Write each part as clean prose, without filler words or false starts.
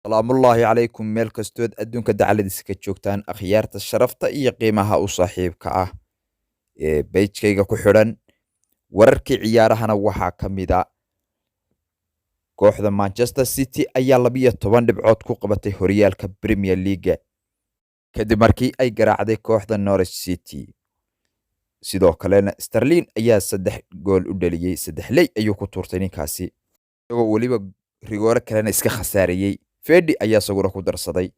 salaamullaahi calaykum meel kastood adduunka dacaladiisa ka joogtaan akhyaarta sharafta iyo qiimaha u saaxiibka ah ee beijkayga ku xidhan wararkii ciyaarahana waxaa ka mid a kooxda Manchester City ayaa 12 dhibcood ku qabatay horyaalka Premier League kadib markii ay garaacday kooxda Norwich City. sidoo kalena Sterling ayaa 3 gool u dhaliyay 3 ley ayuu ku tuurtay ninkaasi isagoo waliba rigoore kalena iska khasaariyay. Fedi ayaa sagura ku darsaday.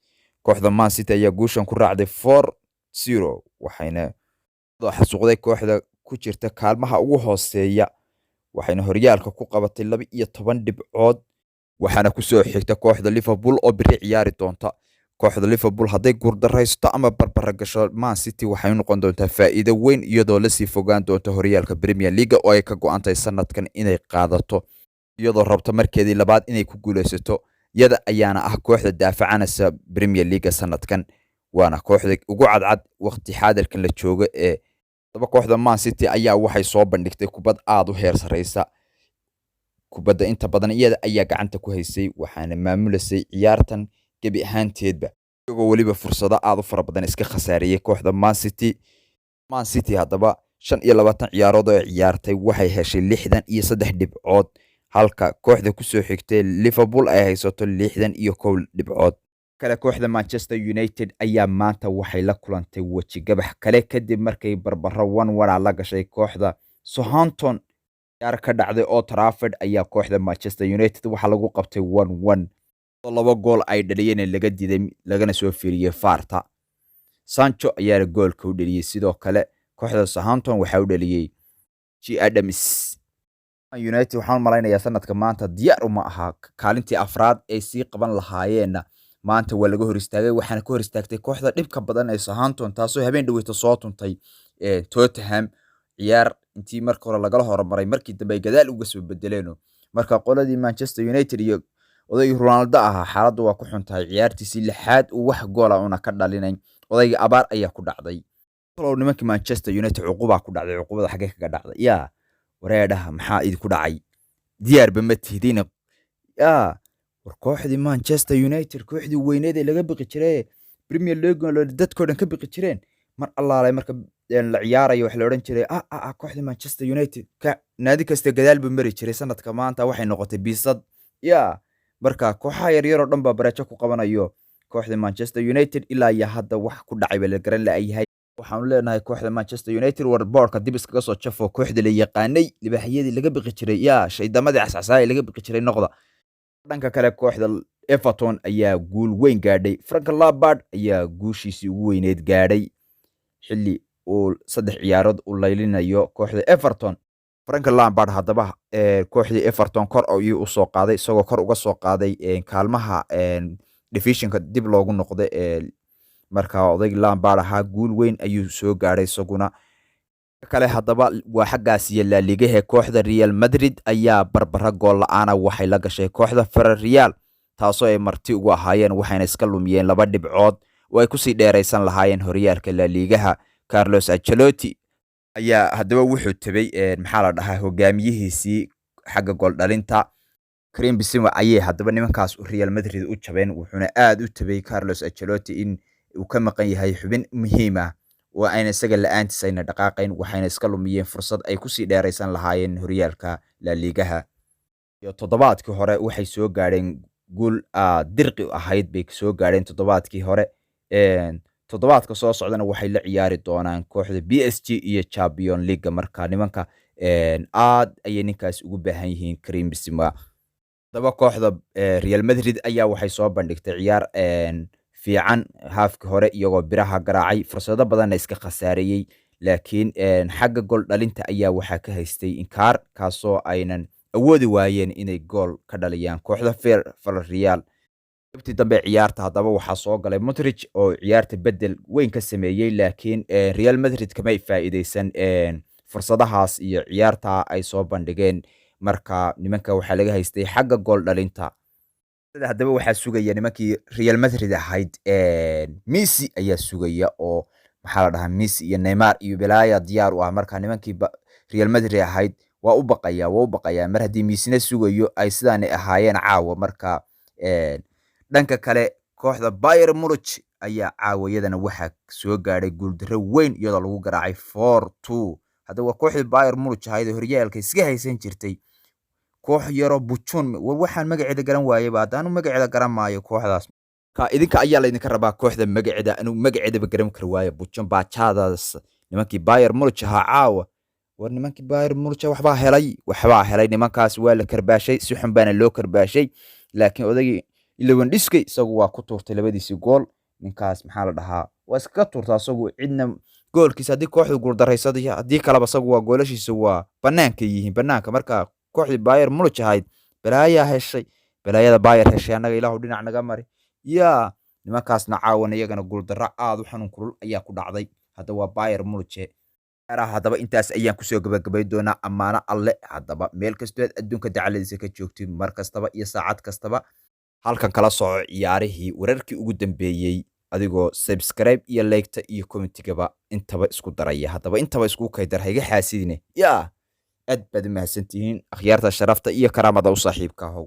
kooxda Man City ayaa guushan ku raacday 4-0 waxayna xasuuqday kooxda ku jirta kaalmaha ugu hooseeya waxayna horyaalka ku qabatay 12 dhibcood waxaana ku soo xigta kooxda Liverpool oo biri ciyaari doonta. kooxda Liverpool hadday guuldareysto ama barbara gasho Man City waxay noqon doontaa faa'iido weyn iyadoo la sii fogaan doonta horyaalka Premier League oo ay ka go'antay sanadkan inay qaadato iyadoo rabto markeedii labaad inay ku guuleysato. yada ayaana ah kooxda daafacanaysa Premier League sanadkan waana kooxda ugu cadcad waqti xaadirkan la joogo ee kooxda Man City ayaa waxay soo bandhigtay kubad aad u heer sareysa. kubadda inta badan iyada ayaa gacanta ku haysay waxaana maamulasay ciyaartan gebi ahaanteedba iyagoo waliba fursado aad u fara badan iska khasaariyay kooxda Man City haddaba 25 ciyaarood oo ciyaartay waxay heshay 63 dhibcood halka kooxda ku soo xigtay Liverpool ay haysato 61 dhibcood. kale kooxda Manchester United ayaa maanta waxay la kulantay waji gabax kale kadib markay barbaro 1-1 la gashay kooxda Southampton. ciyaar ka dhacday Old Trafford ayaa kooxda Manchester United waxa lagu qabtay 1-1 laba gool ay dhaliyeen laga diiday lagana soo fiiriyay Farta. Sancho ayaa goolka u dhaliyay sidoo kale kooxda Southampton waxa uu dhaliyay Adams. United waxaan malaynayaa sanadka maanta diyaar uma aha kaalintii afraad ay sii qaban lahaayeen maanta waa laga hor istaagay waxaana ka hor istaagtay kooxda dhibka badan ee Southampton taasoo habeen dhaweyta soo tuntay Tottenham. ciyaar intii marka hore lagala hormaray markii dambe ay gadaal uga soo bedeleen marka qoladii Manchester United iyo oday Ronaldo ah xaaladdu waa ku xuntahay ciyaartiisii lixaad uu wax gool ah una ka dhalinayn odayga abaar ayaa ku dhacday. nimankii Manchester United cuquba ku dhacday cuqubada xagee kaga dhacday wareedhaha maxaa idinku dhacay diyaarba ma tihiin war kooxdii Manchester United kooxdii weyneed ee laga baqi jiray Premier League dadkoo dhan ka baqi jireen mar allaale marka la ciyaarayo wax la oran jiray kooxdii Manchester United ka naadi kasta gadaal buu mari jiray sanadka maanta waxay noqotay biisad marka kooxaha yaryar oo dhan baa barajo ku qabanayo kooxda Manchester United ilaa iyo hadda wax ku dhacay la garan la'yahay. waxaan leenahay kooxda Manchester United war boorka dib iskaga soo jafo kooxda la yaqaanay libaxyadii laga baqi jiray shaydamadii cascasaay laga baqi jiray noqda. dhanka kale kooxda Everton ayaa guul weyn gaadhay. Frank Lampard ayaa guushiisii ugu weyneed gaadhay xilli uu 3 ciyaarood u laylinayo kooxda Everton. Frank Lampard haddaba kooxdii Everton kor ayuu u soo qaaday isagoo kor uga soo qaaday kaalmaha divisionka dib loogu noqday marka odayg Lampard ahaa guul weyn ayuu soo gaaray isaguna. kale haddaba waa xaggaas iyo La Liga kooxda Real Madrid ayaa barbara gool la'aan waxay la gashay kooxda Villarreal taasoo ay marti ugu ahaayeen waxayna iska lumiyeen 2 dhibcood oo ay ku sii dheeraysan lahaayeen horyaalka La Liga. Carlos Ancelotti ayaa haddaba wuxuu tabay maxaa la dhahaa hogaamiyihiisii xagga gool dhalinta Karim Benzema ayay haddaba nimankaas Real Madrid u jabeen wuxuuna aad u tabay Carlos Ancelotti in uu ka maqan yahay xubin muhiim ah oo ayna isaga la'aantiis ayna dhaqaaqayn waxayna iska lumiyeen fursad ay ku sii dheeraysan lahaayeen horyaalka La Liga. iyo toddobaadkii hore waxay soo gaadheen guul dirqi ahayd bay soo gaadheen toddobaadkii hore. toddobaadka soo socdana waxay la ciyaari doonaan kooxda PSG iyo Champions League marka nimanka aad ayay ninkaas ugu baahan yihiin Karim Benzema. haddaba kooxda Real Madrid ayaa waxay soo bandhigtay ciyaar fiican haafka hore iyagoo biraha garaacay fursado badan iska khasaariyay laakiin xagga gool dhalinta ayaa waxa ka haystay inkaar kaasoo aynan awoodi waayeen inay gool ka dhaliyaan kooxda Villarreal. waqti dambe ciyaarta haddaba waxaa soo galay Modric oo ciyaarta bedel weyn ka sameeyay laakiin Real Madrid kama faa'iideysan fursadahaas iyo ciyaarta ay soo bandhigeen marka nimanka waxa laga haystay xagga gool dhalinta. haddaba waxaa sugaya nimankii Real Madrid ahayd Messi ayaa sugaya oo maxaa la dhahaa Messi iyo Neymar iyo Belaya diyaar u ah marka nimankii Real Madrid ahayd waa u baqaya mar haddii Messi sugayo ay sidaan ahaayeen caawa marka dhanka kale kooxda Bayern Munich ayaa caawayadana waxaa soo gaadhay guuldarro weyn iyadoo lagu garaacay 4-2. hadda waa kooxda Bayern Munich ahayd horyaalka iska haysan jirtay koox yaro buchun waxaan magaceeda garan waayay baadaan magaceeda garan maayo kooxdaas idinka ayaa la idinka rabaa kooxda magaceeda inuu magaceedaba garan kar waayo buchun baajaadaas nimankii Bayern Munich ahaa caawa war nimankii Bayern Munich waxbaa helay nimankaas waa la karbaashay si xun baana loo karbaashay laakiin odagii Lewandowski isagu waa ku tuurtay labadiisii gool ninkaas maxaa la dhahaa waa iska tuurtaa isagu cidna goolkiisa hadii kooxdu guul dareysaday hadii kalaba isagu waa goolashiisa waa banaanka yihiin banaanka marka kooxdii Bayern Munich ahayd balaayada Bayern heshay anaga ilaahu dhinac naga mari nimankaasna caawan iyagana guul darro aad u xanuun kulul ayaa ku dhacday hadda waa Bayern Munich haddaba intaas ayaan kusoo gabagabay doonaa ammaano alle haddaba meel kastoo adduunka dacaladiisa ka joogtiin mar kastaba iyo saacad kastaba halkan kala soco ciyaarihii wararkii ugu dambeeyey adigoo subscribe iyo like iyo commentigaba intaba isku daraya haddaba intaba isku kaydar hayga xaasidine aad baad u mahadsantihiin akhyaarta sharafta iyo karaamada u saaxiibka ahow